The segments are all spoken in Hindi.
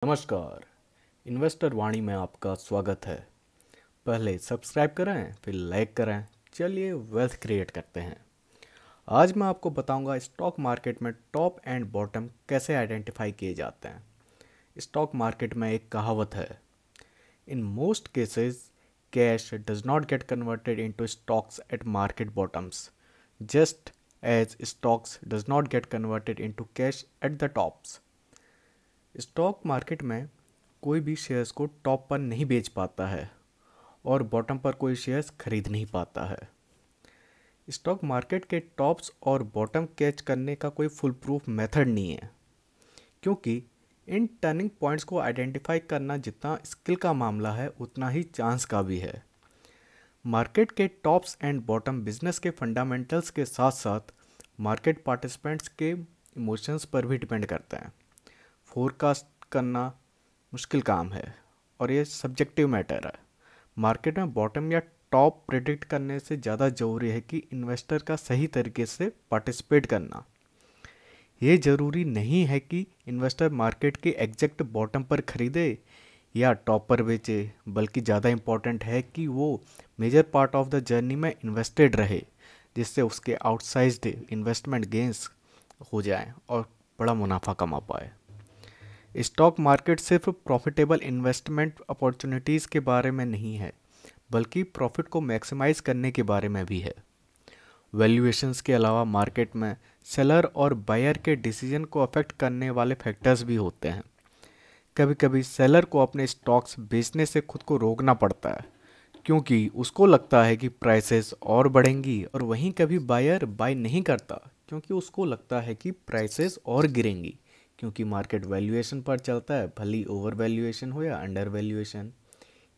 नमस्कार। इन्वेस्टर वाणी में आपका स्वागत है। पहले सब्सक्राइब करें, फिर लाइक करें। चलिए वेल्थ क्रिएट करते हैं। आज मैं आपको बताऊंगा स्टॉक मार्केट में टॉप एंड बॉटम कैसे आइडेंटिफाई किए जाते हैं। स्टॉक मार्केट में एक कहावत है, in most cases cash does not get converted into stocks at market bottoms, just as stocks does not get converted into cash at the tops. Stock market में कोई भी शेयर्स को टॉप पर नहीं बेच पाता है और बॉटम पर कोई शेयर्स खरीद नहीं पाता है। स्टॉक मार्केट के टॉप्स और बॉटम कैच करने का कोई फुल प्रूफ मेथड नहीं है, क्योंकि इन टर्निंग पॉइंट्स को आइडेंटिफाई करना जितना स्किल का मामला है उतना ही चांस का भी है। मार्केट के टॉप्स एंड बॉटम बिजनेस के फंडामेंटल्स के साथ साथ मार्केट पार्टिसिपेंट्स के इमोशंस पर भी डिपेंड करते हैं। फोरकास्ट करना मुश्किल काम है और ये सब्जेक्टिव मैटर है। मार्केट में बॉटम या टॉप प्रेडिक्ट करने से ज़्यादा ज़रूरी है कि इन्वेस्टर का सही तरीके से पार्टिसिपेट करना। ये ज़रूरी नहीं है कि इन्वेस्टर मार्केट के एग्जैक्ट बॉटम पर खरीदे या टॉप पर बेचे, बल्कि ज़्यादा इम्पॉर्टेंट है कि वो major part of the journey में इन्वेस्टेड रहे, जिससे उसके आउटसाइज्ड इन्वेस्टमेंट गेंस हो जाए और बड़ा मुनाफा कमा पाए। स्टॉक मार्केट सिर्फ प्रॉफिटेबल इन्वेस्टमेंट अपॉर्चुनिटीज़ के बारे में नहीं है, बल्कि प्रॉफिट को मैक्सिमाइज करने के बारे में भी है। वैल्यूएशंस के अलावा मार्केट में सेलर और बायर के डिसीजन को अफेक्ट करने वाले फैक्टर्स भी होते हैं। कभी कभी सेलर को अपने स्टॉक्स बेचने से खुद को रोकना पड़ता है, क्योंकि उसको लगता है कि प्राइसेस और बढ़ेंगी, और वहीं कभी बायर बाय नहीं करता क्योंकि उसको लगता है कि प्राइसेस और गिरेंगी, क्योंकि मार्केट वैल्यूएशन पर चलता है, भली ओवर वैल्यूएशन हो या अंडर वैल्यूएशन।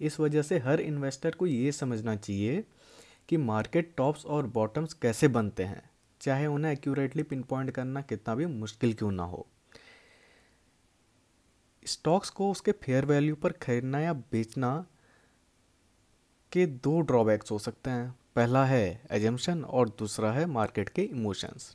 इस वजह से हर इन्वेस्टर को ये समझना चाहिए कि मार्केट टॉप्स और बॉटम्स कैसे बनते हैं, चाहे उन्हें एक्यूरेटली पिन पॉइंट करना कितना भी मुश्किल क्यों ना हो। स्टॉक्स को उसके फेयर वैल्यू पर खरीदना या बेचना के दो ड्रॉबैक्स हो सकते हैं। पहला है एजम्पशन और दूसरा है मार्केट के इमोशंस।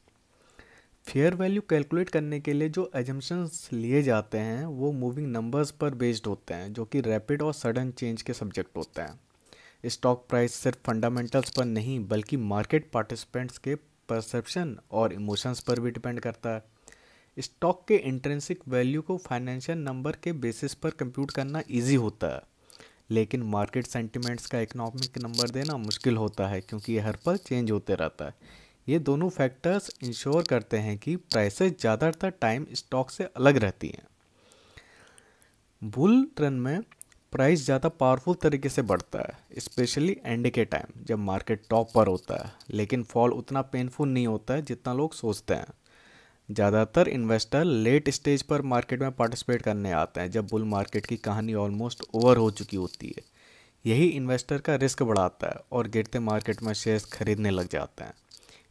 फेयर वैल्यू कैलकुलेट करने के लिए जो एजम्पशंस लिए जाते हैं वो मूविंग नंबर्स पर बेस्ड होते हैं, जो कि रैपिड और सडन चेंज के सब्जेक्ट होते हैं। स्टॉक प्राइस सिर्फ फंडामेंटल्स पर नहीं बल्कि मार्केट पार्टिसिपेंट्स के परसेप्शन और इमोशंस पर भी डिपेंड करता है। स्टॉक के इंट्रिंसिक वैल्यू को फाइनेंशियल नंबर के बेसिस पर कंप्यूट करना इजी होता है, लेकिन मार्केट सेंटिमेंट्स का इकोनॉमिक नंबर देना मुश्किल होता है, क्योंकि ये हर पल चेंज होते रहता है। ये दोनों फैक्टर्स इंश्योर करते हैं कि प्राइसेस ज़्यादातर टाइम स्टॉक से अलग रहती हैं। बुल रन में प्राइस ज़्यादा पावरफुल तरीके से बढ़ता है, स्पेशली एंड के टाइम जब मार्केट टॉप पर होता है, लेकिन फॉल उतना पेनफुल नहीं होता है जितना लोग सोचते हैं। ज़्यादातर इन्वेस्टर लेट स्टेज पर मार्केट में पार्टिसिपेट करने आते हैं, जब बुल मार्केट की कहानी ऑलमोस्ट ओवर हो चुकी होती है। यही इन्वेस्टर का रिस्क बढ़ाता है और गिरते मार्केट में शेयर्स खरीदने लग जाते हैं।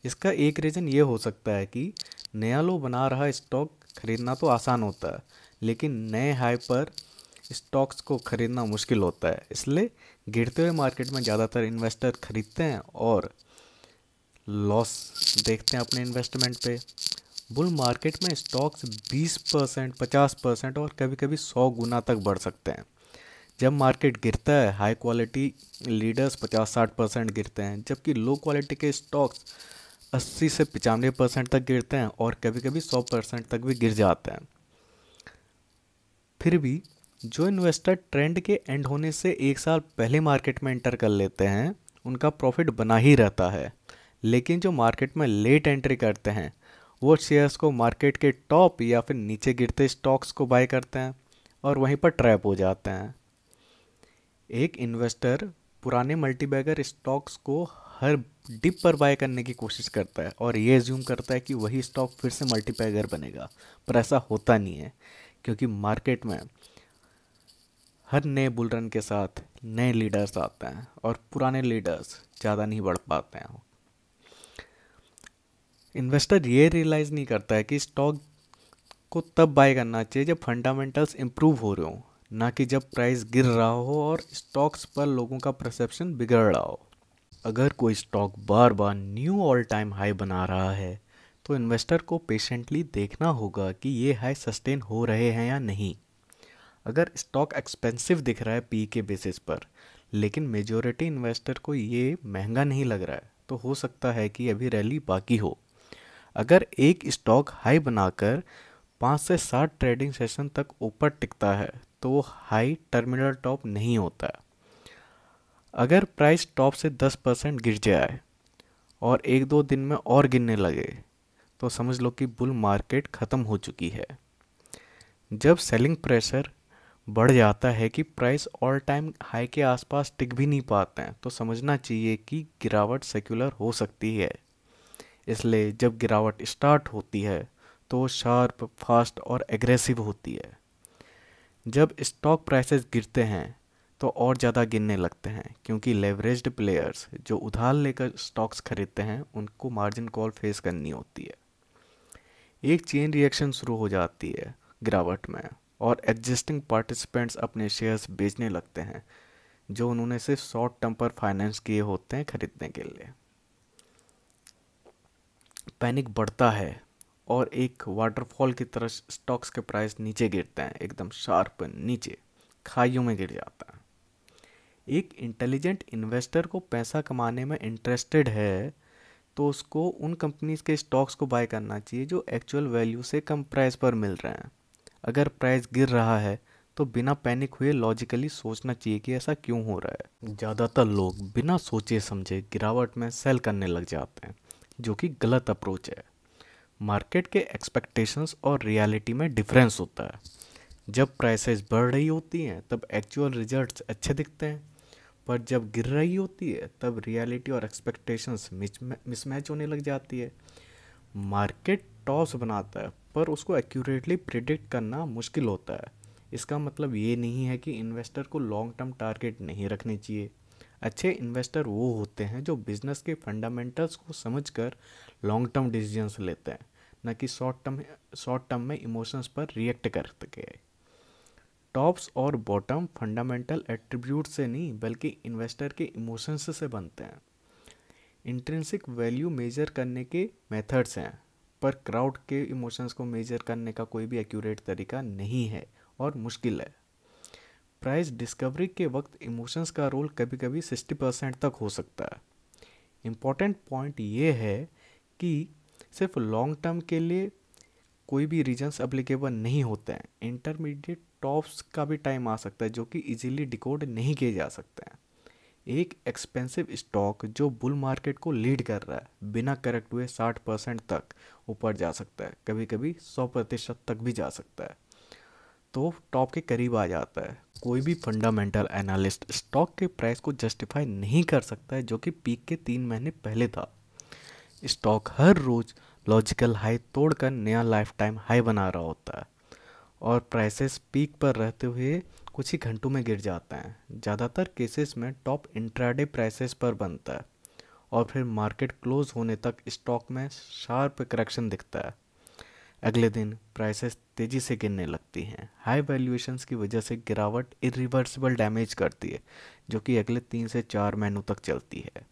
इसका एक रीज़न ये हो सकता है कि नया लो बना रहा स्टॉक खरीदना तो आसान होता है, लेकिन नए हाई पर स्टॉक्स को खरीदना मुश्किल होता है। इसलिए गिरते हुए मार्केट में ज़्यादातर इन्वेस्टर खरीदते हैं और लॉस देखते हैं अपने इन्वेस्टमेंट पे। बुल मार्केट में स्टॉक्स 20%, 50% और कभी कभी 100 गुना तक बढ़ सकते हैं। जब मार्केट गिरता है हाई क्वालिटी लीडर्स 50-60% गिरते हैं, जबकि लो क्वालिटी के स्टॉक्स 80 से 95% तक गिरते हैं और कभी कभी 100% तक भी गिर जाते हैं। फिर भी जो इन्वेस्टर ट्रेंड के एंड होने से एक साल पहले मार्केट में एंटर कर लेते हैं उनका प्रॉफिट बना ही रहता है, लेकिन जो मार्केट में लेट एंट्री करते हैं वो शेयर्स को मार्केट के टॉप या फिर नीचे गिरते स्टॉक्स को बाय करते हैं और वहीं पर ट्रैप हो जाते हैं। एक इन्वेस्टर पुराने मल्टीबैगर स्टॉक्स को हर डिप पर बाय करने की कोशिश करता है और ये एज्यूम करता है कि वही स्टॉक फिर से मल्टीबैगर बनेगा, पर ऐसा होता नहीं है, क्योंकि मार्केट में हर नए बुल रन के साथ नए लीडर्स आते हैं और पुराने लीडर्स ज़्यादा नहीं बढ़ पाते हैं। इन्वेस्टर ये रियलाइज़ नहीं करता है कि स्टॉक को तब बाय करना चाहिए जब फंडामेंटल्स इम्प्रूव हो रहे हो, ना कि जब प्राइस गिर रहा हो और स्टॉक्स पर लोगों का परसेप्शन बिगड़ रहा हो। अगर कोई स्टॉक बार बार न्यू ऑल टाइम हाई बना रहा है तो इन्वेस्टर को पेशेंटली देखना होगा कि ये हाई सस्टेन हो रहे हैं या नहीं। अगर स्टॉक एक्सपेंसिव दिख रहा है पी के बेसिस पर, लेकिन मेजॉरिटी इन्वेस्टर को ये महंगा नहीं लग रहा है, तो हो सकता है कि अभी रैली बाकी हो। अगर एक स्टॉक हाई बनाकर 5 से 7 ट्रेडिंग सेशन तक ऊपर टिकता है तो वो हाई टर्मिनल टॉप नहीं होता है। अगर प्राइस टॉप से 10% गिर जाए और 1-2 दिन में और गिरने लगे तो समझ लो कि बुल मार्केट ख़त्म हो चुकी है। जब सेलिंग प्रेशर बढ़ जाता है कि प्राइस ऑल टाइम हाई के आसपास टिक भी नहीं पाते हैं, तो समझना चाहिए कि गिरावट सेक्युलर हो सकती है। इसलिए जब गिरावट स्टार्ट होती है तो शार्प, फास्ट और एग्रेसिव होती है। जब स्टॉक प्राइसेस गिरते हैं तो और ज़्यादा गिरने लगते हैं, क्योंकि लेवरेज्ड प्लेयर्स जो उधार लेकर स्टॉक्स खरीदते हैं उनको मार्जिन कॉल फेस करनी होती है। एक चेन रिएक्शन शुरू हो जाती है गिरावट में, और एग्जिस्टिंग पार्टिसिपेंट्स अपने शेयर्स बेचने लगते हैं जो उन्होंने सिर्फ शॉर्ट टर्म पर फाइनेंस किए होते हैं खरीदने के लिए। पैनिक बढ़ता है और एक वाटरफॉल की तरह स्टॉक्स के प्राइस नीचे गिरते हैं, एकदम शार्प नीचे खाइयों में गिर जाता है। एक इंटेलिजेंट इन्वेस्टर को पैसा कमाने में इंटरेस्टेड है तो उसको उन कंपनीज के स्टॉक्स को बाय करना चाहिए जो एक्चुअल वैल्यू से कम प्राइस पर मिल रहे हैं। अगर प्राइस गिर रहा है तो बिना पैनिक हुए लॉजिकली सोचना चाहिए कि ऐसा क्यों हो रहा है। ज़्यादातर लोग बिना सोचे समझे गिरावट में सेल करने लग जाते हैं, जो कि गलत अप्रोच है। मार्केट के एक्सपेक्टेशंस और रियलिटी में डिफरेंस होता है। जब प्राइसेस बढ़ रही होती हैं तब एक्चुअल रिजल्ट्स अच्छे दिखते हैं, पर जब गिर रही होती है तब रियलिटी और एक्सपेक्टेशंस मिसमैच होने लग जाती है। मार्केट टॉस बनाता है पर उसको एक्यूरेटली प्रिडिक्ट करना मुश्किल होता है। इसका मतलब ये नहीं है कि इन्वेस्टर को लॉन्ग टर्म टारगेट नहीं रखने चाहिए। अच्छे इन्वेस्टर वो होते हैं जो बिजनेस के फंडामेंटल्स को समझकर लॉन्ग टर्म डिसीजंस लेते हैं, न कि शॉर्ट टर्म में इमोशंस पर रिएक्ट करके। टॉप्स और बॉटम फंडामेंटल एट्रीब्यूट से नहीं बल्कि इन्वेस्टर के इमोशंस से बनते हैं। इंट्रिंसिक वैल्यू मेजर करने के मेथड्स हैं, पर क्राउड के इमोशंस को मेजर करने का कोई भी एक्यूरेट तरीका नहीं है और मुश्किल है। प्राइस डिस्कवरी के वक्त इमोशंस का रोल कभी कभी 60% तक हो सकता है। इम्पॉर्टेंट पॉइंट ये है कि सिर्फ लॉन्ग टर्म के लिए कोई भी रीजन्स एप्लीकेबल नहीं होते हैं। इंटरमीडिएट टॉप्स का भी टाइम आ सकता है जो कि इजीली डिकोड नहीं किए जा सकते हैं। एक एक्सपेंसिव स्टॉक जो बुल मार्केट को लीड कर रहा है बिना करेक्ट हुए 60% तक ऊपर जा सकता है, कभी कभी 100% तक भी जा सकता है, तो टॉप के करीब आ जाता है। कोई भी फंडामेंटल एनालिस्ट स्टॉक के प्राइस को जस्टिफाई नहीं कर सकता है जो कि पीक के 3 महीने पहले था। स्टॉक हर रोज लॉजिकल हाई तोड़कर नया लाइफ टाइम हाई बना रहा होता है और प्राइसेस पीक पर रहते हुए कुछ ही घंटों में गिर जाता है। ज़्यादातर केसेस में टॉप इंट्राडे प्राइसेस पर बनता है और फिर मार्केट क्लोज होने तक स्टॉक में शार्प करेक्शन दिखता है। अगले दिन प्राइसेस तेज़ी से गिरने लगती हैं। हाई वैल्यूएशंस की वजह से गिरावट इरिवर्सिबल डैमेज करती है जो कि अगले 3 से 4 महीनों तक चलती है।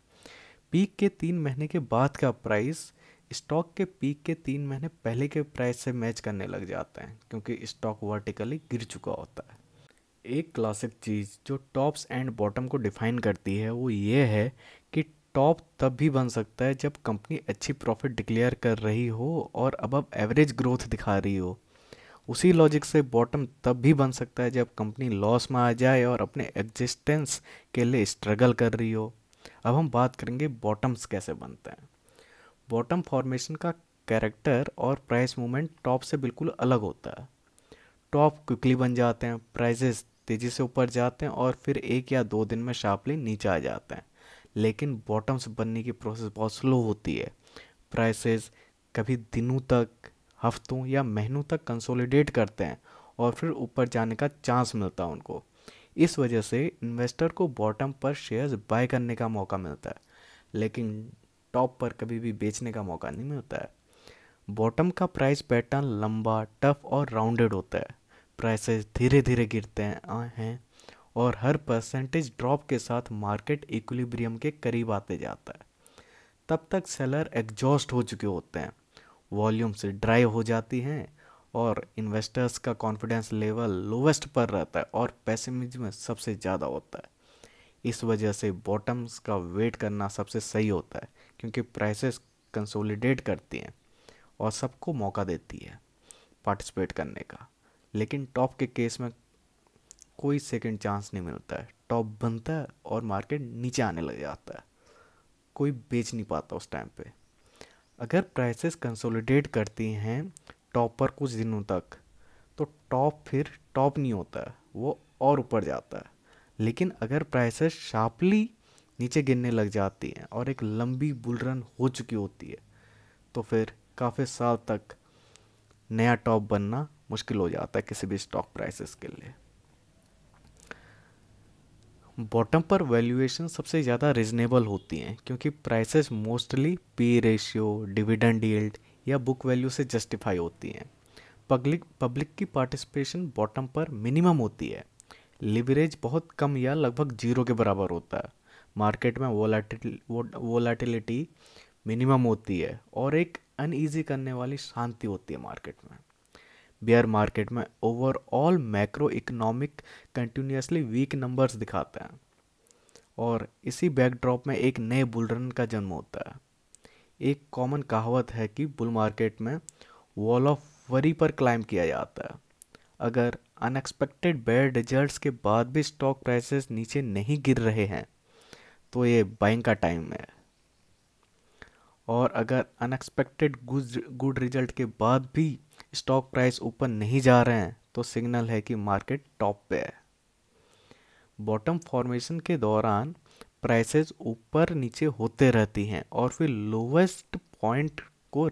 पीक के 3 महीने के बाद का प्राइस स्टॉक के पीक के 3 महीने पहले के प्राइस से मैच करने लग जाता है, क्योंकि स्टॉक वर्टिकली गिर चुका होता है। एक क्लासिक चीज़ जो टॉप्स एंड बॉटम को डिफाइन करती है वो ये है कि टॉप तब भी बन सकता है जब कंपनी अच्छी प्रॉफिट डिक्लेयर कर रही हो और अबव एवरेज ग्रोथ दिखा रही हो। उसी लॉजिक से बॉटम तब भी बन सकता है जब कंपनी लॉस में आ जाए और अपने एग्जिस्टेंस के लिए स्ट्रगल कर रही हो। अब हम बात करेंगे बॉटम्स कैसे बनते हैं। बॉटम फॉर्मेशन का कैरेक्टर और प्राइस मूवमेंट टॉप से बिल्कुल अलग होता है। टॉप क्विकली बन जाते हैं, प्राइजेस तेज़ी से ऊपर जाते हैं और फिर 1 या 2 दिन में शार्पली नीचे आ जाते हैं। लेकिन बॉटम्स बनने की प्रोसेस बहुत स्लो होती है। प्राइसेस कभी दिनों तक, हफ्तों या महीनों तक कंसोलिडेट करते हैं और फिर ऊपर जाने का चांस मिलता है उनको। इस वजह से इन्वेस्टर को बॉटम पर शेयर्स बाय करने का मौका मिलता है, लेकिन टॉप पर कभी भी बेचने का मौका नहीं मिलता है। बॉटम का प्राइस पैटर्न लंबा, टफ और राउंडेड होता है। प्राइसेस धीरे धीरे गिरते हैं और हर परसेंटेज ड्रॉप के साथ मार्केट इक्विलिब्रियम के करीब आते जाता है। तब तक सेलर एग्जॉस्ट हो चुके होते हैं, वॉल्यूम से ड्राई हो जाती हैं और इन्वेस्टर्स का कॉन्फिडेंस लेवल लोवेस्ट पर रहता है और पेसिमिज्म सबसे ज़्यादा होता है। इस वजह से बॉटम्स का वेट करना सबसे सही होता है, क्योंकि प्राइसेस कंसोलिडेट करती हैं और सबको मौका देती है पार्टिसिपेट करने का। लेकिन टॉप के केस में कोई सेकंड चांस नहीं मिलता है। टॉप बनता है और मार्केट नीचे आने लग जाता है, कोई बेच नहीं पाता उस टाइम पे। अगर प्राइसेस कंसोलिडेट करती हैं टॉप पर कुछ दिनों तक, तो टॉप फिर टॉप नहीं होता है, वो और ऊपर जाता है। लेकिन अगर प्राइसेस शार्पली नीचे गिरने लग जाती हैं और एक लंबी बुल रन हो चुकी होती है, तो फिर काफ़ी साल तक नया टॉप बनना मुश्किल हो जाता है किसी भी स्टॉक प्राइसेस के लिए। बॉटम पर वैल्यूएशन सबसे ज़्यादा रिजनेबल होती हैं, क्योंकि prices mostly P ratio, dividend yield या बुक वैल्यू से जस्टिफाई होती हैं। पब्लिक की पार्टिसिपेशन बॉटम पर मिनिमम होती है। लिवरेज बहुत कम या लगभग जीरो के बराबर होता है। मार्केट में वोलाटिलिटी मिनिमम होती है और एक अनईजी करने वाली शांति होती है मार्केट में। बेयर मार्केट में overall macro economic continuously weak numbers दिखाता है और इसी बैकड्रॉप में एक नए बुल रन का जन्म होता है। एक कॉमन कहावत है कि बुल मार्केट में वॉल ऑफ वरी पर क्लाइम किया जाता है। अगर अनएक्सपेक्टेड बैड रिजल्ट्स के बाद भी स्टॉक प्राइसेस नीचे नहीं गिर रहे हैं, तो ये बाइंग का टाइम है। और अगर अनएक्सपेक्टेड गुड रिजल्ट के बाद भी स्टॉक प्राइस ऊपर नहीं जा रहे हैं, तो सिग्नल है कि मार्केट टॉप पे है। बॉटम फॉर्मेशन के दौरान प्राइसेस ऊपर नीचे होते रहती हैं और फिर लोवेस्ट पॉइंट को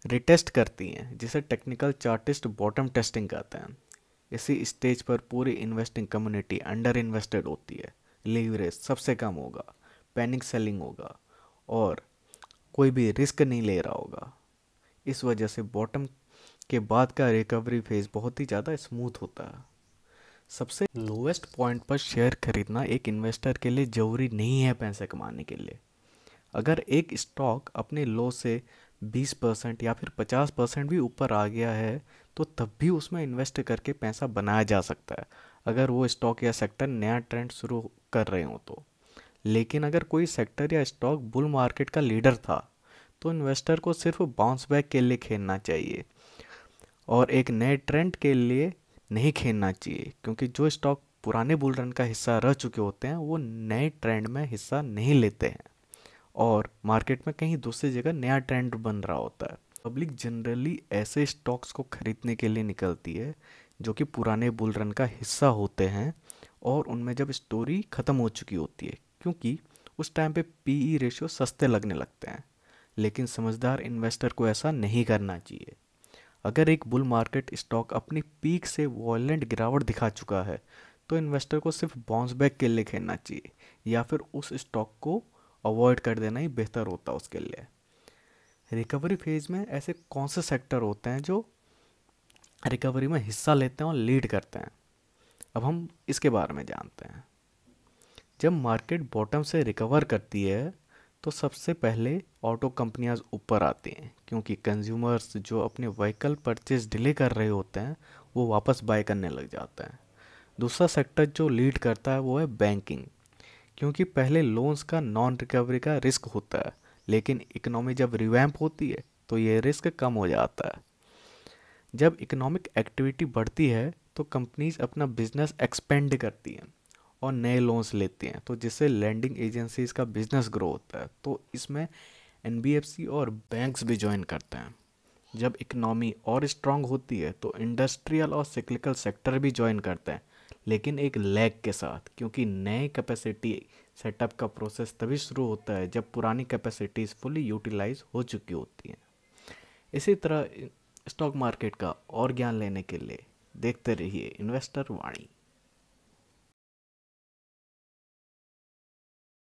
रिटेस्ट करती हैं, जिसे टेक्निकल चार्टिस्ट बॉटम टेस्टिंग कहते हैं। इसी स्टेज पर पूरी इन्वेस्टिंग कम्युनिटी अंडर इन्वेस्टेड होती है, लीवरेज सबसे कम होगा, पैनिक सेलिंग होगा और कोई भी रिस्क नहीं ले रहा होगा। इस वजह से बॉटम के बाद का रिकवरी फेज बहुत ही ज़्यादा स्मूथ होता है। सबसे लोवेस्ट पॉइंट पर शेयर खरीदना एक इन्वेस्टर के लिए ज़रूरी नहीं है पैसे कमाने के लिए। अगर एक स्टॉक अपने लो से 20% या फिर 50% भी ऊपर आ गया है, तो तब भी उसमें इन्वेस्ट करके पैसा बनाया जा सकता है, अगर वो स्टॉक या सेक्टर नया ट्रेंड शुरू कर रहे हो तो। लेकिन अगर कोई सेक्टर या स्टॉक बुल मार्केट का लीडर था, तो इन्वेस्टर को सिर्फ बाउंस बैक के लिए खेलना चाहिए और एक नए ट्रेंड के लिए नहीं खेलना चाहिए, क्योंकि जो स्टॉक पुराने बुल रन का हिस्सा रह चुके होते हैं वो नए ट्रेंड में हिस्सा नहीं लेते हैं और मार्केट में कहीं दूसरी जगह नया ट्रेंड बन रहा होता है। पब्लिक जनरली ऐसे स्टॉक्स को खरीदने के लिए निकलती है जो कि पुराने बुल रन का हिस्सा होते हैं और उनमें जब स्टोरी ख़त्म हो चुकी होती है, क्योंकि उस टाइम पे पीई रेशियो सस्ते लगने लगते हैं। लेकिन समझदार इन्वेस्टर को ऐसा नहीं करना चाहिए। अगर एक बुल मार्केट स्टॉक अपनी पीक से वॉयलेंट गिरावट दिखा चुका है, तो इन्वेस्टर को सिर्फ बाउंस बैक के लिए खेलना चाहिए या फिर उस स्टॉक को अवॉइड कर देना ही बेहतर होता है उसके लिए। रिकवरी फेज में ऐसे कौन से सेक्टर होते हैं जो रिकवरी में हिस्सा लेते हैं और लीड करते हैं? अब हम इसके बारे में जानते हैं। जब मार्केट बॉटम से रिकवर करती है, तो सबसे पहले ऑटो कंपनियां ऊपर आती हैं, क्योंकि कंज्यूमर्स जो अपने व्हीकल परचेज डिले कर रहे होते हैं वो वापस बाय करने लग जाते हैं। दूसरा सेक्टर जो लीड करता है वो है बैंकिंग, क्योंकि पहले लोन्स का नॉन रिकवरी का रिस्क होता है, लेकिन इकोनॉमी जब रिवैम्प होती है तो ये रिस्क कम हो जाता है। जब इकोनॉमिक एक्टिविटी बढ़ती है तो कंपनीज अपना बिजनेस एक्सपेंड करती हैं और नए लोन्स लेती हैं, तो जिससे लैंडिंग एजेंसीज का बिजनेस ग्रो होता है। तो इसमें एनबीएफसी और बैंक्स भी ज्वाइन करते हैं। जब इकोनॉमी और स्ट्रांग होती है तो इंडस्ट्रियल और सिक्लिकल सेक्टर भी ज्वाइन करते हैं, लेकिन एक लैग के साथ, क्योंकि नए कैपेसिटी सेटअप का प्रोसेस तभी शुरू होता है जब पुरानी कैपेसिटीज़ फुली यूटिलाइज हो चुकी होती हैं। इसी तरह स्टॉक मार्केट का और ज्ञान लेने के लिए देखते रहिए इन्वेस्टर वाणी।